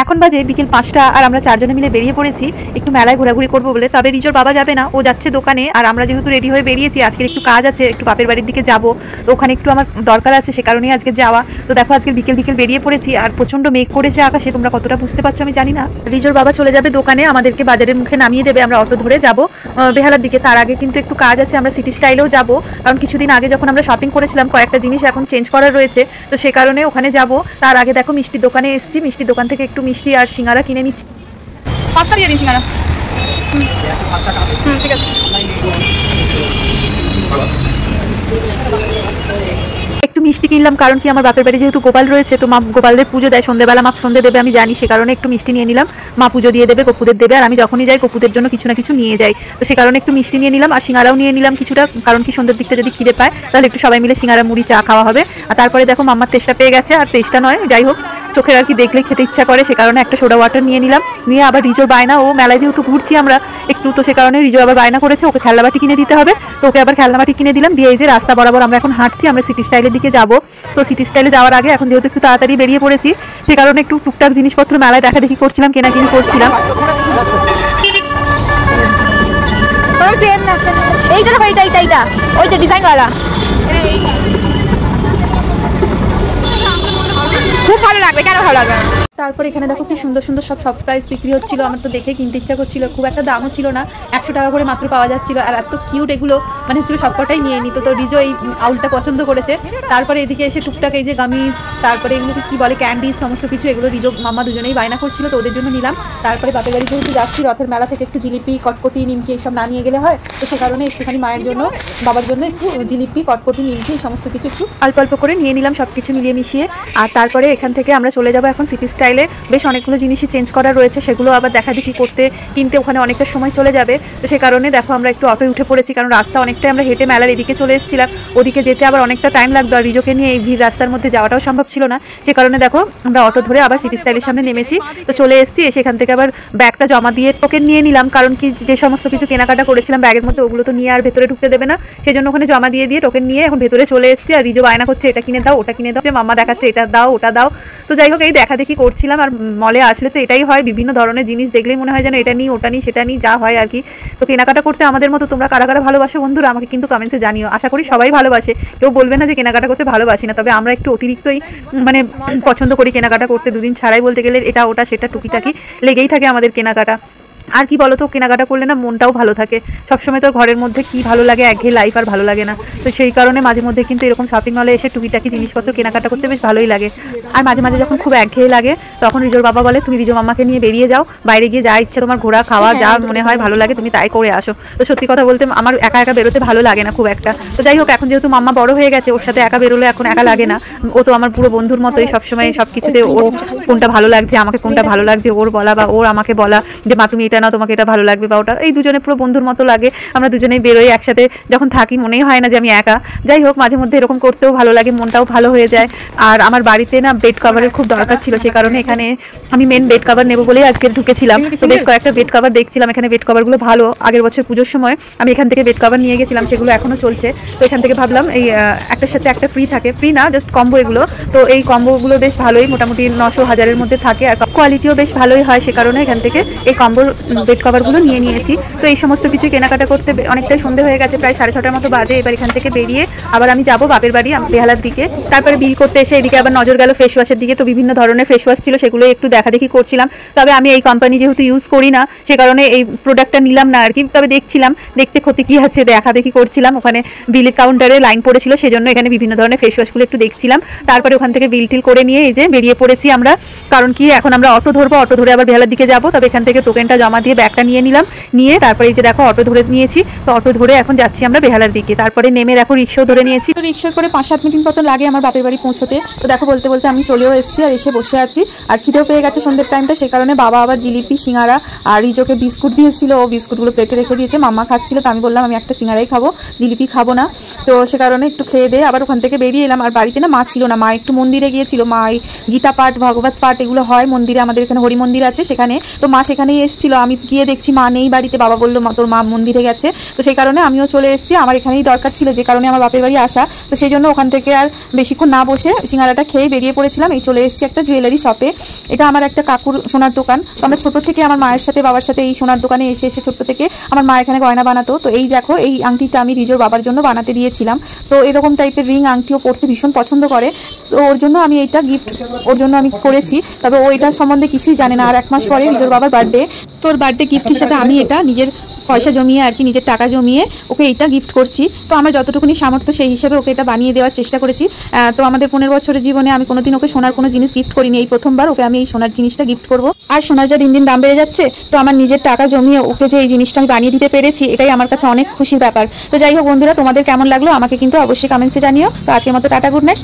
এখন বাজে বিকেল 5টা আর আমরা 4 জনে মিলে বেরিয়ে পড়েছি একটু মেলায় ঘোরাঘুরি করবো বলে। তবে রিজোর বাবা যাবে না, ও যাচ্ছে দোকানে। আর আমরা যেহেতু রেডি হয়ে বেরিয়েছি, আজকের একটু কাজ আছে, একটু বাপের বাড়ির দিকে যাব, তো ওখানে একটু আমার দরকার আছে, সে কারণেই আজকে যাওয়া। তো দেখো আজকে বিকেল বিকেল বেরিয়ে পড়েছি আর প্রচন্ড মেঘ করেছে আকাশে, তোমরা কতটা বুঝতে পারছো আমি জানি না। রিজোর বাবা চলে যাবে দোকানে, আমাদেরকে বাজারের মুখে নামিয়ে দেবে, আমরা অটো ধরে যাব বেহালার দিকে। তার আগে কিন্তু একটু কাজ আছে, আমরা সিটি স্টাইলেও যাব, কারণ কিছুদিন আগে যখন আমরা শপিং করেছিলাম কয়েকটা জিনিস এখন চেঞ্জ করার রয়েছে, তো সে কারণে ওখানে যাব। তার আগে দেখো মিষ্টির দোকানে এসেছি, মিষ্টির দোকান থেকে একটু মিষ্টি আর সিঙ্গারা কিনে নিচ্ছি। 5টা দিয়ে দিন সিঙ্গারা। ঠিক আছে। একটু মিষ্টি কিনলাম, কারণ কি আমার বাপের বাড়ি যেহেতু গোপাল রয়েছে, তো মা গোপালদের পুজো দেয় সন্ধ্যেবেলা, মা সন্ধ্যে দেবে আমি জানি, সে কারণে একটু মিষ্টি নিয়ে নিলাম। মা পুজো দিয়ে দেবে, কপুদের দেবে, আর আমি যখনই যাই কপুদের জন্য কিছু না কিছু নিয়ে যাই, তো সে কারণে একটু মিষ্টি নিয়ে নিলাম আর সিঙ্গারাও নিয়ে নিলাম কিছুটা, কারণ কি সন্ধ্যের দিকটা যদি খিদে পায় তাহলে একটু সবাই মিলে সিঙ্গারা মুড়ি চা খাওয়া হবে। আর তারপরে দেখো মাম্মার তেষ্টা পেয়ে গেছে, আর তেষ্টা নয় যাই হোক চোখের আর কি দেখলেই খেতে ইচ্ছা করে, সে কারণে একটা সোডা ওয়াটার নিয়ে নিলাম। নিয়ে আবার রিজোর বায়না, ও মেলায় যেহেতু ঘুরছি আমরা একটু, তো সে কারণে রিজো আবার বায়না করেছে ওকে খেলনাবাটি কিনে দিতে হবে, তো ওকে আবার খেলনাবাটি কিনে দিলাম। দিয়ে এই যে রাস্তা বরাবর আমরা এখন হাঁটছি, আমরা সিটি স্টাইলের দিকে যাব। তো সিটি স্টাইলে যাওয়ার আগে এখন যেহেতু একটু তাড়াতাড়ি বেরিয়ে পড়েছি, সে কারণে একটু টুকটাক জিনিসপত্র মেলায় দেখা দেখি করছিলাম, কেনাকিনি করছিলাম। খুব ভালো লাগবে, কেন ভালো লাগবে। তারপর এখানে দেখো কি সুন্দর সুন্দর সব সফট প্রাইস বিক্রি হচ্ছিল, আমার তো দেখে কিনতে ইচ্ছা করছিল, খুব একটা দামও ছিল না, 100 টাকা করে মাত্র পাওয়া যাচ্ছিল। আর এত কিউট এগুলো, মানে হচ্ছিল সবকটাই নিয়ে নিত। তো রিজো এই আউলটা পছন্দ করেছে। তারপরে এদিকে এসে টুকটাক এই যে গামিজ, তারপরে এগুলোকে কি বলে ক্যান্ডিজ, সমস্ত কিছু এগুলো রিজো মাম্মা দুজনেই বায়না করছিল, তো ওদের জন্য নিলাম। তারপরে বাপের বাড়ি যেহেতু যাচ্ছি রথের মেলা থেকে একটু জিলিপি কটকটি নিমকি এইসব না নিয়ে গেলে হয়, তো সে কারণে একটুখানি মায়ের জন্য বাবার জন্য একটু জিলিপি কটকটি নিমকি এই সমস্ত কিছু একটু অল্প অল্প করে নিয়ে নিলাম, সব কিছু মিলিয়ে মিশিয়ে। আর তারপরে এখান থেকে আমরা চলে যাবো এখন সিটি স্টাইলে। বেশ অনেকগুলো জিনিসই চেঞ্জ করা রয়েছে, সেগুলো আবার দেখাদেখি করতে কিনতে ওখানে অনেকটা সময় চলে যাবে, তো সে কারণে দেখো আমরা একটু অটোয় উঠে পড়েছি, কারণ রাস্তা অনেকটাই আমরা হেঁটে মেলার এদিকে চলে এসেছিলাম, ওদিকে যেতে আবার অনেকটা টাইম লাগতো, আর রিজোকে নিয়ে এই ভিড় রাস্তার মধ্যে যাওয়াটাও সম্ভব ছিল না, সে কারণে দেখো আমরা অটো ধরে আবার সিটি স্টাইলের সামনে নেমেছি। তো চলে এসেছি, সেখান থেকে আবার ব্যাগটা জমা দিয়ে টোকেন নিয়ে নিলাম, কারণ কি যে সমস্ত কিছু কেনাকাটা করেছিলাম ব্যাগের মধ্যে ওগুলো তো নিয়ে আর ভেতরে ঢুকতে দেবে না, সেই জন্য ওখানে জমা দিয়ে টোকেন নিয়ে এখন ভেতরে চলে এসেছি। আর রিজো বায়না করছে এটা কিনে দাও ওটা কিনে দাও, মাম্মা দেখাচ্ছে এটা দাও ওটা দাও। তো যাই হোক এই দেখা দেখি করছিলাম, আর মলে আসলে তো এটাই হয়, বিভিন্ন ধরনের জিনিস দেখলেই মনে হয় যেন এটা নিই ওটা নিই সেটা নিই, যা হয় আর কি। তো কেনাকাটা করতে আমাদের মতো তোমরা কারা কারা ভালোবাসো বন্ধুরা, আমাকে কিন্তু কমেন্টসে জানিও, আশা করি সবাই ভালোবাসে, কেউ বলবে না যে কেনাকাটা করতে ভালোবাসি না। তবে আমরা একটু অতিরিক্তই মানে পছন্দ করি কেনাকাটা করতে, দুদিন ছাড়াই বলতে গেলে এটা ওটা সেটা টুকিটাকি লেগেই থাকে আমাদের কেনাকাটা। আর কি বলো তো, কেনাকাটা করলে না মনটাও ভালো থাকে, সবসময় তো ঘরের মধ্যে কি ভালো লাগে, একঘেয়ে লাইফ আর ভালো লাগে না, তো সেই কারণে মাঝে মধ্যে কিন্তু এরকম শপিং মলে এসে টুকিটাকি জিনিসপত্র কেনাকাটা করতে বেশ ভালোই লাগে। আর মাঝে মাঝে যখন খুব একঘেয়ে লাগে তখন রিজোর বাবা বলে তুমি রিজো মাম্মাকে নিয়ে বেরিয়ে যাও, বাইরে গিয়ে যা ইচ্ছা তোমার ঘোরা খাওয়া যা মনে হয় ভালো লাগে তুমি তাই করে আসো। তো সত্যি কথা বলতে আমার একা একা বেরোতে ভালো লাগে না খুব একটা। তো যাই হোক এখন যেহেতু মাম্মা বড় হয়ে গেছে, ওর সাথে একা বেরোলে এখন একা লাগে না, ও তো আমার পুরো বন্ধুর মতোই, সবসময় সব কিছুতে ও কোনটা ভালো লাগছে আমাকে কোনটা ভালো লাগছে ওর বলা, বা ওর আমাকে বলা যে মা তুমি এটা না তোমাকে এটা ভালো লাগবে বা ওটা, এই দুজনে পুরো বন্ধুর মতো লাগে, আমরা দুজনেই বেরোই একসাথে, যখন থাকি মনেই হয় না যে আমি একা। যাই হোক মাঝে মধ্যে এরকম করতেও ভালো লাগে, মনটাও ভালো হয়ে যায়। আর আমার বাড়িতে না বেড কভারের খুব দরকার ছিল, সে কারণে এখানে আমি মেন বেড কভার নেবো বলেই আজকে ঢুকেছিলাম। তো বেশ কয়েকটা বেড কভার দেখছিলাম, এখানে বেড কভারগুলো ভালো, আগের বছর পুজোর সময় আমি এখান থেকে বেড কভার নিয়ে গেছিলাম, সেগুলো এখনো চলছে। তো এখান থেকে ভাবলাম এই একটার সাথে একটা ফ্রি থাকে, ফ্রি না জাস্ট কম্বো এগুলো, তো এই কম্বোগুলো বেশ ভালোই, মোটামুটি 900-1000-এর মধ্যে থাকে, আর কোয়ালিটিও বেশ ভালোই হয়, সে কারণে এখান থেকে এই কম্বো বেড কভারগুলো নিয়ে নিয়েছি। তো এই সমস্ত কিছু কেনাকাটা করতে অনেকটাই সন্ধে হয়ে গেছে, প্রায় 6:30টার মতো বাজে। এবার এখান থেকে বেরিয়ে আবার আমি যাবো বাপের বাড়ি বেহালার দিকে। তারপরে বিল করতে এসে এদিকে আবার নজর গেল ফেস ওয়াশের দিকে, তো বিভিন্ন ধরনের ফেস ওয়াশ ছিল সেগুলো একটু দেখা দেখি করছিলাম। তবে আমি এই কোম্পানি যেহেতু ইউজ করি না সে কারণে এই প্রোডাক্টটা নিলাম না আর কি, তবে দেখছিলাম দেখতে ক্ষতি কি আছে দেখা দেখি করছিলাম। ওখানে বিলের কাউন্টারে লাইন পড়েছিল, সেজন্য এখানে বিভিন্ন ধরনের ফেস ওয়াশগুলো একটু দেখছিলাম। তারপরে ওখান থেকে বিল টিল করে নিয়ে এই যে বেরিয়ে পড়েছি আমরা, কারণ কি এখন আমরা অটো ধরবো, অটো ধরে আবার বেহালার দিকে যাবো। তবে এখান থেকে টোকেনটা জমা দিয়ে ব্যাগটা নিয়ে নিলাম, নিয়ে তারপরে এই যে দেখো অটো ধরে নিয়েছি, তো অটো ধরে এখন যাচ্ছি আমরা বেহালার দিকে। তারপরে নেমে দেখো রিক্সাও ধরে নিয়েছি, তো রিক্সা করে 5-7 মিনিট মতো লাগে আমার বাপের বাড়ি পৌঁছতে। তো দেখো বলতে বলতে আমি চলেও এসেছি আর এসে বসে আছি, আর খিদেও পেয়ে গেছে সন্ধ্যের টাইমটা, সে কারণে বাবা আবার জিলিপি সিঙ্গারা আর রিজোকে বিস্কুট দিয়েছিল, ও বিস্কুটগুলো প্লেটে রেখে দিয়েছে, মাম্মা খাচ্ছিল, তো আমি বললাম আমি একটা সিঙ্গারাই খাবো, জিলিপি খাবো না। তো সে কারণে একটু খেয়ে দিয়ে আবার ওখান থেকে বেরিয়ে এলাম। আর বাড়িতে না মা ছিল না, মা একটু মন্দিরে গিয়েছিল, মা গীতা পাঠ ভাগবত পাঠ এগুলো হয় মন্দিরে, আমাদের এখানে হরি মন্দির আছে সেখানে, তো মা সেখানেই এসেছিল। আমি গিয়ে দেখছি মা নেই বাড়িতে। বাবা বললো তোর মা মন্দিরে গেছে। তো সেই কারণে আমিও চলে এসেছি, আমার এখানেই দরকার ছিল, যে কারণে আমার বাপের বাড়ি আসা। তো সেই জন্য ওখান থেকে আর বেশিক্ষণ না বসে সিঙ্গারাটা খেয়ে বেরিয়ে পড়েছিলাম। এই চলে এসেছি একটা জুয়েলারি শপে। এটা আমার একটা কাকুর সোনার দোকান। তো আমরা ছোটো থেকে আমার মায়ের সাথে বাবার সাথে এই সোনার দোকানে এসে এসে ছোট্ট থেকে আমার মা এখানে গয়না বানাতো। তো এই দেখো, এই আংটিটা আমি রিজোর বাবার জন্য বানাতে দিয়েছিলাম। তো এরকম টাইপের রিং আংটিও পরতে ভীষণ পছন্দ করে। তো ওর জন্য আমি এইটা গিফট ওর জন্য আমি করেছি। তবে ও এটা সম্বন্ধে কিছুই জানে না। আর 1 মাস পরে রিজোর বাবার বার্থডে। তোর বার্থডে গিফট হিসেবে আমি এটা নিজের পয়সা জমিয়ে আর কি, নিজের টাকা জমিয়ে ওকে এইটা গিফট করছি। তো আমার যতটুকুনি সামর্থ্য সেই হিসেবে ওকে এটা বানিয়ে দেওয়ার চেষ্টা করেছি। তো আমাদের 15 বছরের জীবনে আমি কোনোদিন ওকে সোনার কোনো জিনিস গিফট করিনি। এই প্রথমবার ওকে আমি এই সোনার জিনিসটা গিফট করব। আর সোনার যা দিন দিন দাম বেড়ে যাচ্ছে, তো আমার নিজের টাকা জমিয়ে ওকে যে এই জিনিসটা আমি বানিয়ে দিতে পেরেছি, এটাই আমার কাছে অনেক খুশির ব্যাপার। তো যাই হোক বন্ধুরা, তোমাদের কেমন লাগলো আমাকে কিন্তু অবশ্যই কমেন্টসে জানিও। তো আজকের মতো টাটা, গুড নাইট।